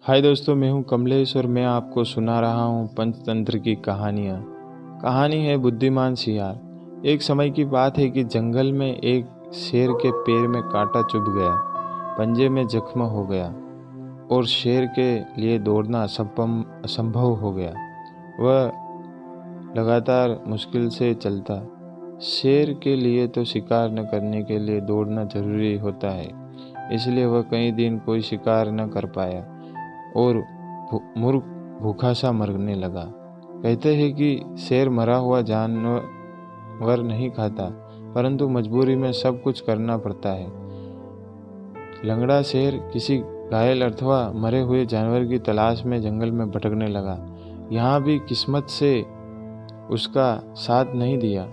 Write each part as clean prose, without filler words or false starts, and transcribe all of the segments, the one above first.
हाय दोस्तों, मैं हूं कमलेश और मैं आपको सुना रहा हूं पंचतंत्र की कहानियां। कहानी है बुद्धिमान सियार। एक समय की बात है कि जंगल में एक शेर के पैर में कांटा चुभ गया, पंजे में जख्म हो गया और शेर के लिए दौड़ना असंभव हो गया। वह लगातार मुश्किल से चलता। शेर के लिए तो शिकार न करने के लिए दौड़ना जरूरी होता है, इसलिए वह कई दिन कोई शिकार न कर पाया और मुर्ग भूखा सा मरने लगा। कहते हैं कि शेर मरा हुआ जानवर नहीं खाता, परंतु मजबूरी में सब कुछ करना पड़ता है। लंगड़ा शेर किसी घायल अथवा मरे हुए जानवर की तलाश में जंगल में भटकने लगा। यहाँ भी किस्मत से उसका साथ नहीं दिया,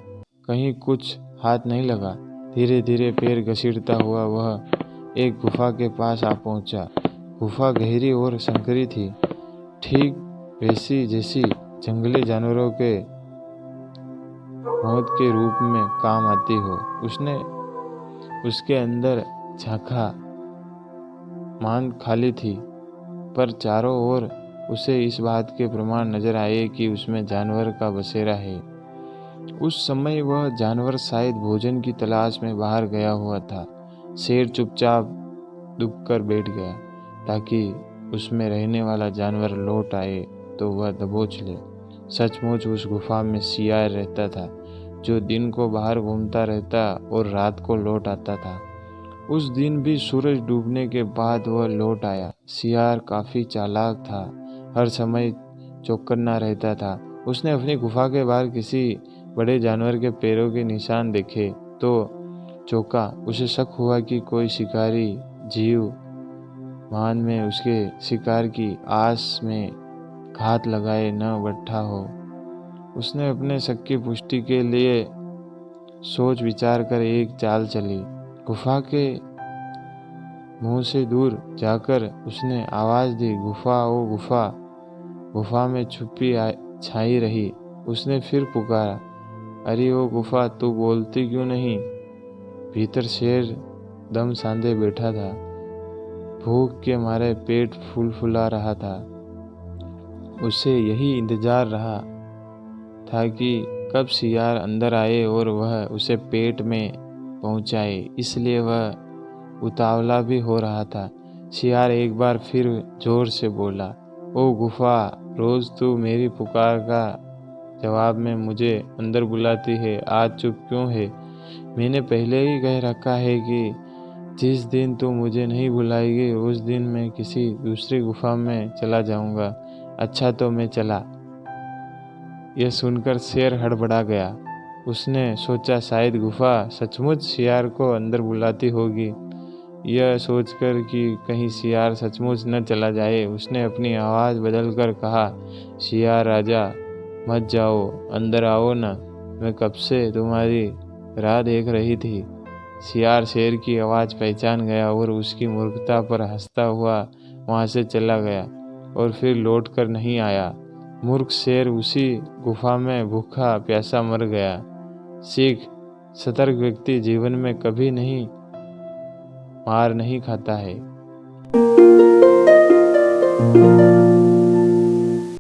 कहीं कुछ हाथ नहीं लगा। धीरे धीरे पैर घसीटता हुआ वह एक गुफा के पास आ पहुंचा। गुफा गहरी और संकरी थी, ठीक वैसी जैसी जंगली जानवरों के मौत के रूप में काम आती हो। उसने उसके अंदर झांका, मान खाली थी, पर चारों ओर उसे इस बात के प्रमाण नजर आए कि उसमें जानवर का बसेरा है। उस समय वह जानवर शायद भोजन की तलाश में बाहर गया हुआ था। शेर चुपचाप दुबकर बैठ गया ताकि उसमें रहने वाला जानवर लौट आए तो वह दबोच ले। सचमुच उस गुफा में सियार रहता था, जो दिन को बाहर घूमता रहता और रात को लौट आता था। उस दिन भी सूरज डूबने के बाद वह लौट आया। सियार काफी चालाक था, हर समय चौकन्ना रहता था। उसने अपनी गुफा के बाहर किसी बड़े जानवर के पैरों के निशान देखे तो चौंका। उसे शक हुआ कि कोई शिकारी जीव मान में उसके शिकार की आस में घात लगाए न बैठा हो। उसने अपने शक की पुष्टि के लिए सोच विचार कर एक चाल चली। गुफा के मुंह से दूर जाकर उसने आवाज दी, गुफा ओ गुफा। गुफा में चुप्पी छाई रही। उसने फिर पुकारा, अरे ओ गुफा, तू बोलती क्यों नहीं? भीतर शेर दम सांधे बैठा था, भूख के मारे पेट फूला रहा था। उसे यही इंतजार रहा था कि कब सियार अंदर आए और वह उसे पेट में पहुंचाए, इसलिए वह उतावला भी हो रहा था। सियार एक बार फिर जोर से बोला, ओ गुफा, रोज तू मेरी पुकार का जवाब में मुझे अंदर बुलाती है, आज चुप क्यों है? मैंने पहले ही कह रखा है कि जिस दिन तू मुझे नहीं बुलाएगी उस दिन मैं किसी दूसरी गुफा में चला जाऊंगा। अच्छा तो मैं चला। यह सुनकर शेर हड़बड़ा गया। उसने सोचा शायद गुफा सचमुच सियार को अंदर बुलाती होगी। यह सोचकर कि कहीं सियार सचमुच न चला जाए, उसने अपनी आवाज़ बदलकर कहा, सियार राजा मत जाओ, अंदर आओ ना, मैं कब से तुम्हारी राह देख रही थी। सियार शेर की आवाज़ पहचान गया और उसकी मूर्खता पर हंसता हुआ वहाँ से चला गया और फिर लौट कर नहीं आया। मूर्ख शेर उसी गुफा में भूखा प्यासा मर गया। सीख, सतर्क व्यक्ति जीवन में कभी नहीं मार नहीं खाता है।